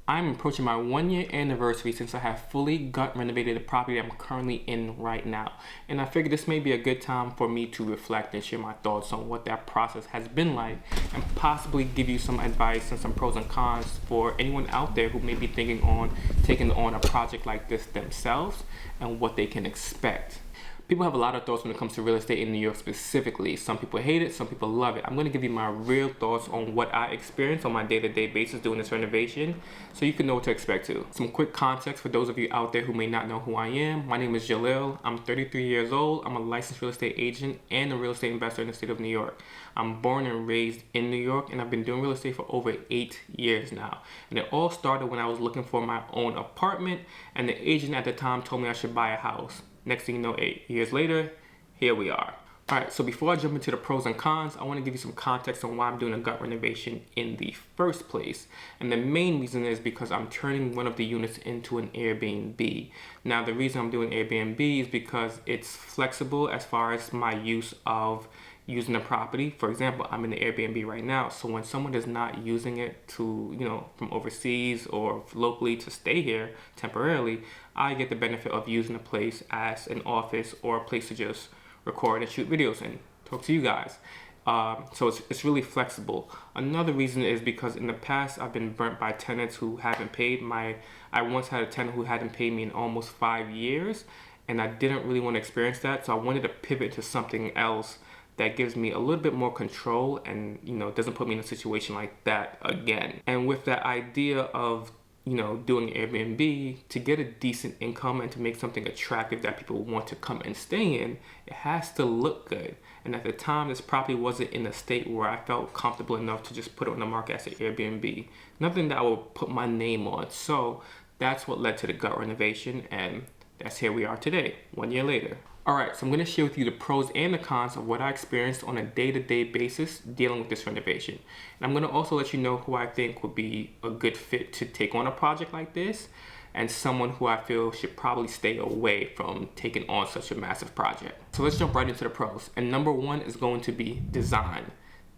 I'm approaching my 1 year anniversary since I have fully gut renovated the property I'm currently in right now. And I figured this may be a good time for me to reflect and share my thoughts on what that process has been like and possibly give you some advice and some pros and cons for anyone out there who may be thinking on taking on a project like this themselves and what they can expect. People have a lot of thoughts when it comes to real estate in New York specifically. Some people hate it, some people love it. I'm going to give you my real thoughts on what I experience on my day-to-day basis doing this renovation so you can know what to expect too. Some quick context for those of you out there who may not know who I am. My name is Jalil. I'm 33 years old. I'm a licensed real estate agent and a real estate investor in the state of New York. I'm born and raised in New York, and I've been doing real estate for over 8 years now. And it all started when I was looking for my own apartment, and the agent at the time told me I should buy a house. Next thing you know, 8 years later, here we are. All right, so before I jump into the pros and cons, I want to give you some context on why I'm doing a gut renovation in the first place. And the main reason is because I'm turning one of the units into an Airbnb. Now, the reason I'm doing Airbnb is because it's flexible as far as my use of using the property. For example, I'm in the Airbnb right now, so when someone is not using it to, from overseas or locally to stay here temporarily, I get the benefit of using the place as an office or a place to just record and shoot videos and talk to you guys. So it's really flexible. Another reason is because in the past I've been burnt by tenants who haven't paid. I once had a tenant who hadn't paid me in almost 5 years, and I didn't really want to experience that, so I wanted to pivot to something else that gives me a little bit more control and doesn't put me in a situation like that again. And with that idea of doing Airbnb, to get a decent income and to make something attractive that people want to come and stay in, it has to look good. And at the time, this property wasn't in a state where I felt comfortable enough to just put it on the market as an Airbnb. Nothing that I would put my name on. So that's what led to the gut renovation, and that's here we are today, 1 year later. Alright, so I'm going to share with you the pros and the cons of what I experienced on a day-to-day basis dealing with this renovation. And I'm going to also let you know who I think would be a good fit to take on a project like this, and someone who I feel should probably stay away from taking on such a massive project. So let's jump right into the pros. And number one is going to be design.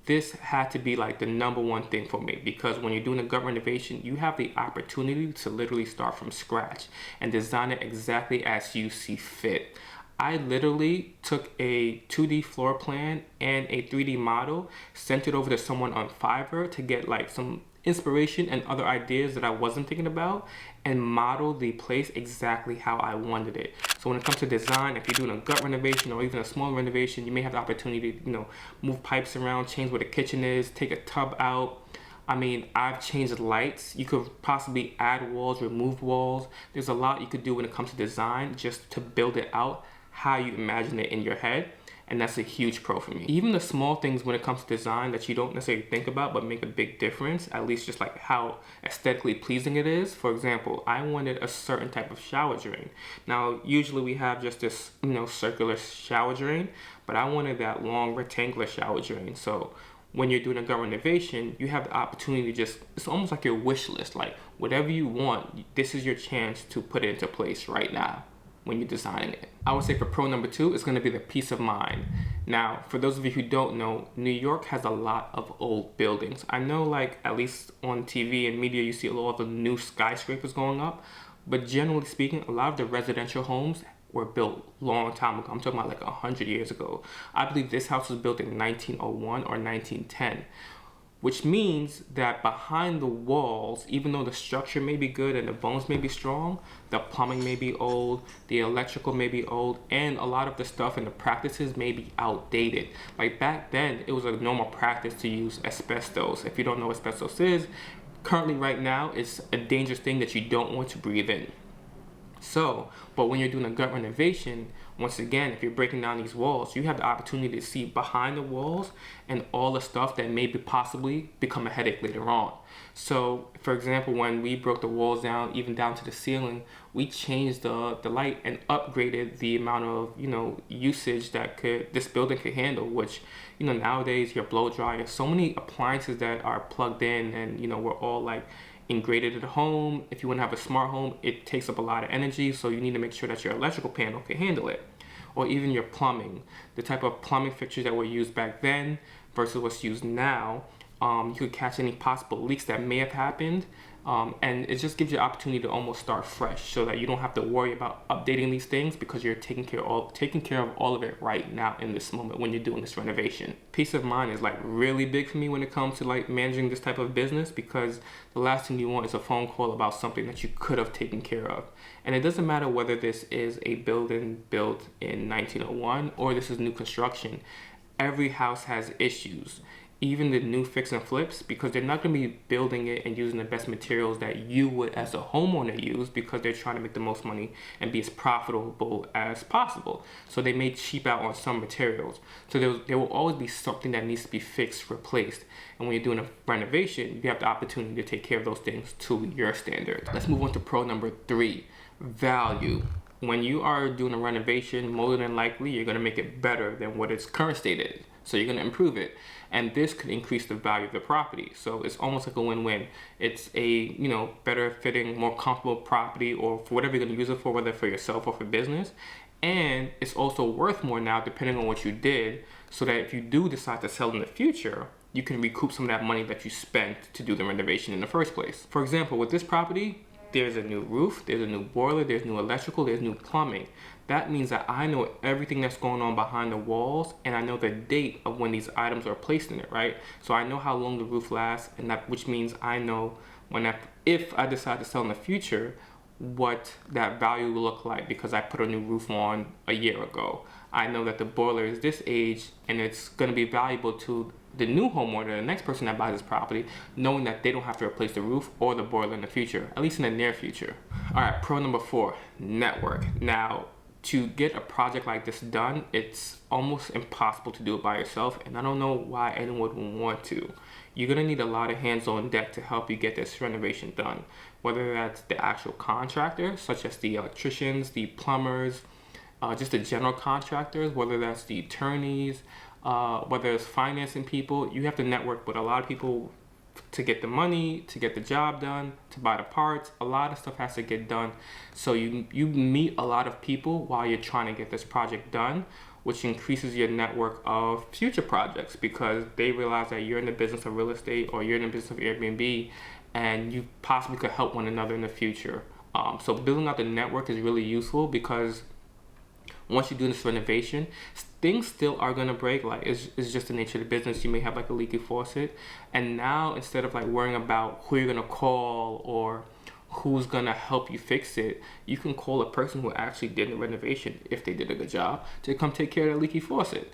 This had to be like the number one thing for me, because when you're doing a gut renovation, you have the opportunity to literally start from scratch and design it exactly as you see fit. I literally took a 2D floor plan and a 3D model, sent it over to someone on Fiverr to get like some inspiration and other ideas that I wasn't thinking about, and modeled the place exactly how I wanted it. So when it comes to design, if you're doing a gut renovation or even a small renovation, you may have the opportunity to, move pipes around, change where the kitchen is, take a tub out. I mean, I've changed lights. You could possibly add walls, remove walls. There's a lot you could do when it comes to design just to build it out how you imagine it in your head, and that's a huge pro for me. Even the small things when it comes to design that you don't necessarily think about but make a big difference, at least just like how aesthetically pleasing it is. For example, I wanted a certain type of shower drain. Now, usually we have just this, circular shower drain, but I wanted that long rectangular shower drain. So when you're doing a gut renovation, you have the opportunity to it's almost like your wish list, like whatever you want, this is your chance to put it into place right now when you're designing it. I would say for pro number two, it's going to be the peace of mind. Now, for those of you who don't know, New York has a lot of old buildings. I know, like, at least on TV and media, you see a lot of the new skyscrapers going up, but generally speaking, a lot of the residential homes were built a long time ago. I'm talking about like 100 years ago. I believe this house was built in 1901 or 1910. Which means that behind the walls, even though the structure may be good and the bones may be strong, the plumbing may be old, the electrical may be old, and a lot of the stuff and the practices may be outdated. Like back then, it was a normal practice to use asbestos. If you don't know what asbestos is, currently right now, it's a dangerous thing that you don't want to breathe in. So, but when you're doing a gut renovation, once again, if you're breaking down these walls, you have the opportunity to see behind the walls and all the stuff that may possibly become a headache later on. So, for example, when we broke the walls down, even down to the ceiling, we changed the light and upgraded the amount of, usage that this building could handle, which, nowadays your blow dryer, so many appliances that are plugged in and, we're all like integrated at home. If you want to have a smart home, it takes up a lot of energy, so you need to make sure that your electrical panel can handle it. Or even your plumbing, the type of plumbing fixtures that were used back then versus what's used now. You could catch any possible leaks that may have happened And it just gives you the opportunity to almost start fresh, so that you don't have to worry about updating these things, because you're taking care of all of it right now in this moment when you're doing this renovation. Peace of mind is like really big for me when it comes to like managing this type of business, because the last thing you want is a phone call about something that you could have taken care of. And it doesn't matter whether this is a building built in 1901 or this is new construction. Every house has issues, even the new fix and flips, because they're not going to be building it and using the best materials that you would as a homeowner use, because they're trying to make the most money and be as profitable as possible. So they may cheap out on some materials. So there will always be something that needs to be fixed, replaced. And when you're doing a renovation, you have the opportunity to take care of those things to your standards. Let's move on to pro number 3, value. When you are doing a renovation, more than likely, you're going to make it better than what its current state is. So you're going to improve it. And this could increase the value of the property. So it's almost like a win-win. It's a, better fitting, more comfortable property, or for whatever you're going to use it for, whether for yourself or for business. And it's also worth more now, depending on what you did, so that if you do decide to sell in the future, you can recoup some of that money that you spent to do the renovation in the first place. For example, with this property, there's a new roof, there's a new boiler, there's new electrical, there's new plumbing. That means that I know everything that's going on behind the walls, and I know the date of when these items are placed in it, right? So I know how long the roof lasts, and which means I know if I decide to sell in the future, what that value will look like, because I put a new roof on a year ago. I know that the boiler is this age, and it's going to be valuable to the new homeowner, the next person that buys this property, knowing that they don't have to replace the roof or the boiler in the future, at least in the near future. All right, pro number 4, network. Now, to get a project like this done, it's almost impossible to do it by yourself, and I don't know why anyone would want to. You're gonna need a lot of hands on deck to help you get this renovation done, whether that's the actual contractor, such as the electricians, the plumbers, just the general contractors, whether that's the attorneys, whether it's financing people. You have to network with a lot of people to get the money, to get the job done, to buy the parts. A lot of stuff has to get done. So you meet a lot of people while you're trying to get this project done, which increases your network of future projects, because they realize that you're in the business of real estate or you're in the business of Airbnb, and you possibly could help one another in the future. So building out the network is really useful, because once you do this renovation, things still are gonna break. Like it's just the nature of the business. You may have like a leaky faucet, and now instead of like worrying about who you're gonna call or who's gonna help you fix it, you can call a person who actually did the renovation, if they did a good job, to come take care of the leaky faucet.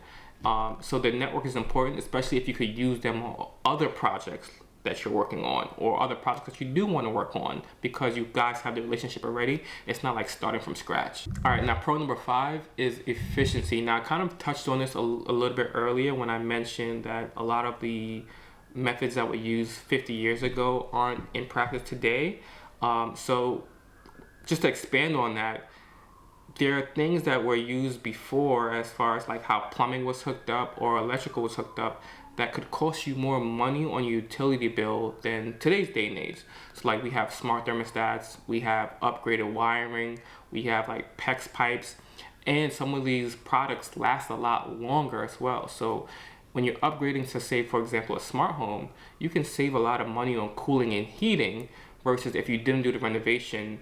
So the network is important, especially if you could use them on other projects that you're working on, or other projects that you do want to work on, because you guys have the relationship already. It's not like starting from scratch. All right, now pro number 5 is efficiency. Now I kind of touched on this a little bit earlier when I mentioned that a lot of the methods that were used 50 years ago aren't in practice today. So just to expand on that, there are things that were used before, as far as like how plumbing was hooked up or electrical was hooked up, that could cost you more money on your utility bill than today's day and age. So like we have smart thermostats, we have upgraded wiring, we have like PEX pipes, and some of these products last a lot longer as well. So when you're upgrading to, say, for example, a smart home, you can save a lot of money on cooling and heating, versus if you didn't do the renovation,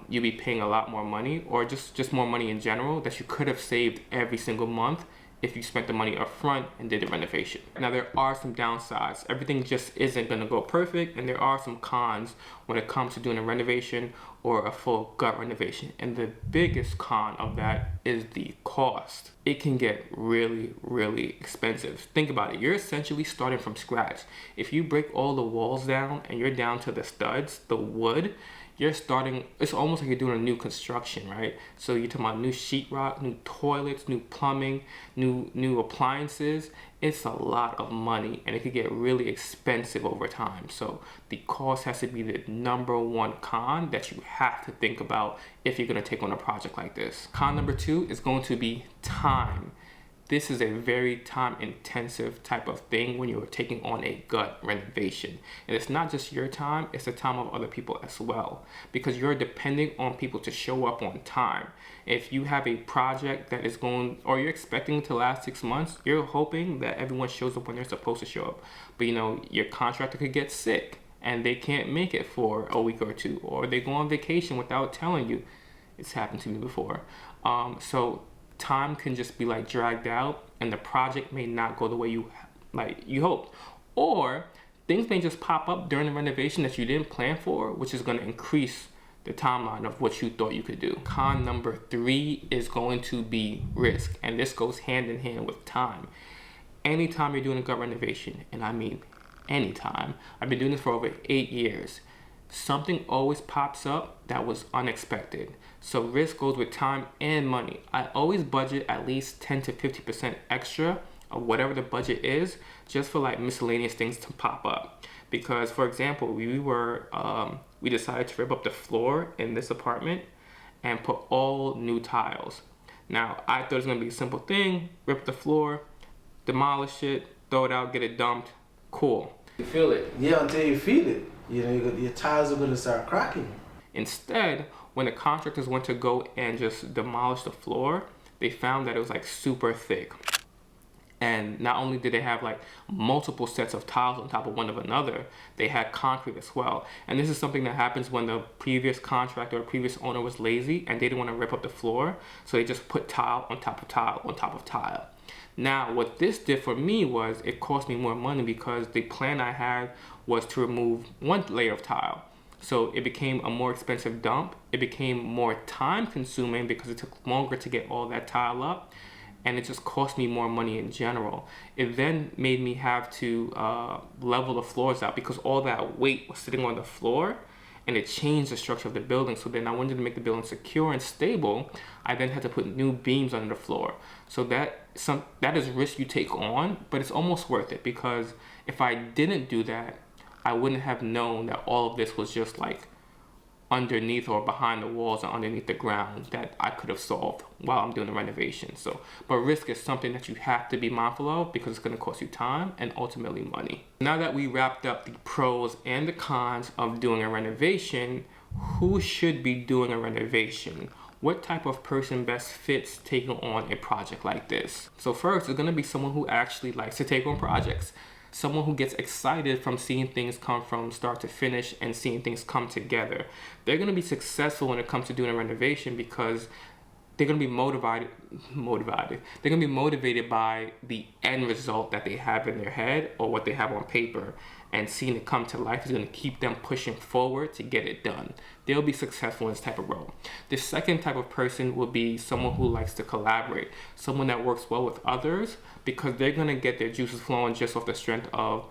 you'd be paying a lot more money, or just more money in general that you could have saved every single month if you spent the money up front and did the renovation. Now there are some downsides. Everything just isn't gonna go perfect, and there are some cons when it comes to doing a renovation or a full gut renovation. And the biggest con of that is the cost. It can get really, really expensive. Think about it, you're essentially starting from scratch. If you break all the walls down and you're down to the studs, the wood, you're starting, it's almost like you're doing a new construction, right? So you're talking about new sheetrock, new toilets, new plumbing, new appliances. It's a lot of money, and it could get really expensive over time. So the cost has to be the number 1 con that you have to think about if you're gonna take on a project like this. Con number 2 is going to be time. This is a very time-intensive type of thing when you're taking on a gut renovation. And it's not just your time, it's the time of other people as well, because you're depending on people to show up on time. If you have a project that is going, or you're expecting to last 6 months, you're hoping that everyone shows up when they're supposed to show up. But your contractor could get sick, and they can't make it for a week or two, or they go on vacation without telling you. It's happened to me before. So time can just be like dragged out, and the project may not go the way you hoped, or things may just pop up during the renovation that you didn't plan for, which is going to increase the timeline of what you thought you could do. Con number 3 is going to be risk, and this goes hand in hand with time. Anytime you're doing a gut renovation, and I mean anytime, I've been doing this for over 8 years, something always pops up that was unexpected. So risk goes with time and money. I always budget at least 10 to 50% extra of whatever the budget is, just for like miscellaneous things to pop up. Because, for example, we decided to rip up the floor in this apartment and put all new tiles. Now, I thought it was gonna be a simple thing: rip the floor, demolish it, throw it out, get it dumped. Cool. You feel it? Yeah, until you feel it. You know, your tires are gonna start cracking. Instead, when the contractors went to go and just demolish the floor, they found that it was like super thick. And not only did they have like multiple sets of tiles on top of one of another, they had concrete as well. And this is something that happens when the previous contractor or previous owner was lazy and they didn't want to rip up the floor. So they just put tile on top of tile on top of tile. Now, what this did for me was it cost me more money, because the plan I had was to remove one layer of tile. So it became a more expensive dump. It became more time consuming because it took longer to get all that tile up. And it just cost me more money in general. It then made me have to level the floors out, because all that weight was sitting on the floor, and it changed the structure of the building. So then I wanted to make the building secure and stable. I then had to put new beams under the floor. So that is risk you take on, but it's almost worth it, because if I didn't do that, I wouldn't have known that all of this was just like underneath or behind the walls and underneath the ground that I could have solved while I'm doing the renovation. But risk is something that you have to be mindful of, because it's going to cost you time and ultimately money. Now that we wrapped up the pros and the cons of doing a renovation, who should be doing a renovation? What type of person best fits taking on a project like this? So first, it's going to be someone who actually likes to take on projects. Someone who gets excited from seeing things come from start to finish and seeing things come together. They're going to be successful when it comes to doing a renovation, because they're going to be motivated. They're going to be motivated by the end result that they have in their head or what they have on paper, and seeing it come to life is going to keep them pushing forward to get it done. They'll be successful in this type of role. The second type of person will be someone who likes to collaborate, someone that works well with others, because they're going to get their juices flowing just off the strength of,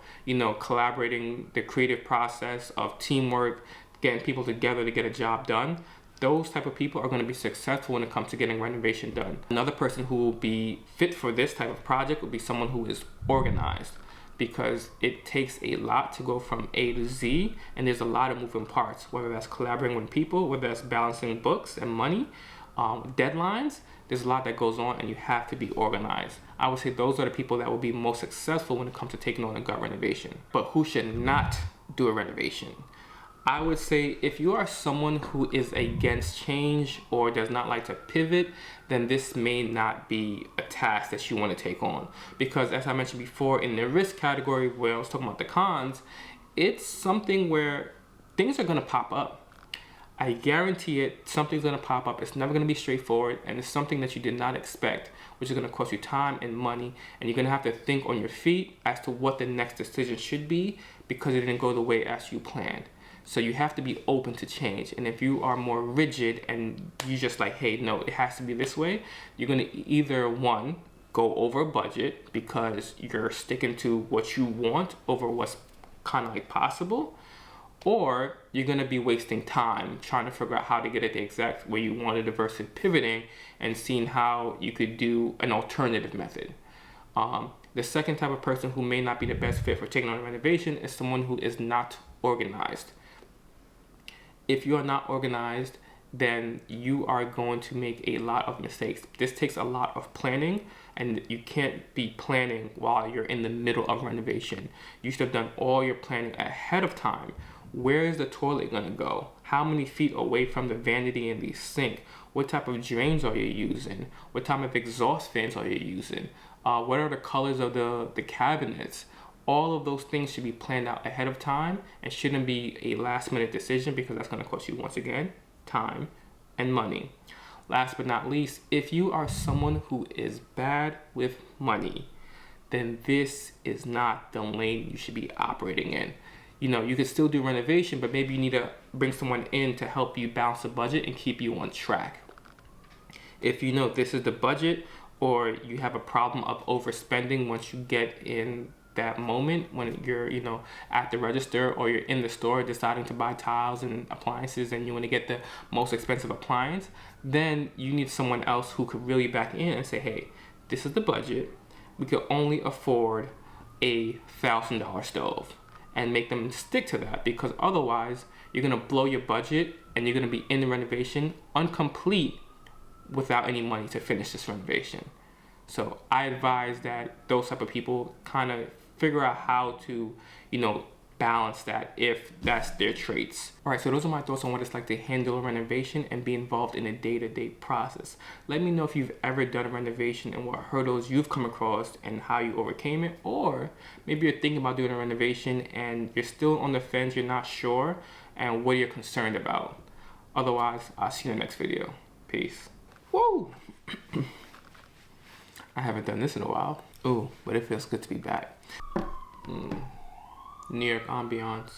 collaborating, the creative process of teamwork, getting people together to get a job done. Those type of people are going to be successful when it comes to getting renovation done. Another person who will be fit for this type of project would be someone who is organized, because it takes a lot to go from A to Z, and there's a lot of moving parts, whether that's collaborating with people, whether that's balancing books and money, deadlines. There's a lot that goes on, and you have to be organized. I would say those are the people that will be most successful when it comes to taking on a gut renovation. But who should not do a renovation? I would say if you are someone who is against change or does not like to pivot, then this may not be a task that you want to take on. Because as I mentioned before, in the risk category where I was talking about the cons, it's something where things are going to pop up. I guarantee it, something's going to pop up. It's never going to be straightforward, and it's something that you did not expect, which is going to cost you time and money, and you're going to have to think on your feet as to what the next decision should be, because it didn't go the way as you planned. So you have to be open to change. And if you are more rigid and you just like, hey, no, it has to be this way, you're going to either, one, go over budget because you're sticking to what you want over what's kind of like possible, or you're going to be wasting time trying to figure out how to get it the exact way you wanted versus pivoting and seeing how you could do an alternative method. The second type of person who may not be the best fit for taking on a renovation is someone who is not organized. If you are not organized, then you are going to make a lot of mistakes. This takes a lot of planning, and you can't be planning while you're in the middle of renovation. You should have done all your planning ahead of time. Where is the toilet going to go? How many feet away from the vanity and the sink? What type of drains are you using? What type of exhaust fans are you using? What are the colors of the cabinets? all of those things should be planned out ahead of time and shouldn't be a last minute decision, because that's going to cost you, once again, time and money. Last but not least, if you are someone who is bad with money, then this is not the lane you should be operating in. You know, you could still do renovation, but maybe you need to bring someone in to help you balance the budget and keep you on track. If you know this is the budget, or you have a problem of overspending once you get in that moment when you're, you know, at the register or you're in the store deciding to buy tiles and appliances and you want to get the most expensive appliance, then you need someone else who could really back in and say, hey, this is the budget. We could only afford a $1,000 stove, and make them stick to that, because otherwise you're going to blow your budget and you're going to be in the renovation incomplete without any money to finish this renovation. So I advise that those type of people kind of figure out how to, you know, balance that if that's their traits. All right, so those are my thoughts on what it's like to handle a renovation and be involved in a day-to-day process. Let me know if you've ever done a renovation and what hurdles you've come across and how you overcame it, or maybe you're thinking about doing a renovation and you're still on the fence, you're not sure, and what you're concerned about. Otherwise, I'll see you in the next video. Peace. Woo! I haven't done this in a while. Ooh, but it feels good to be back. New York ambiance.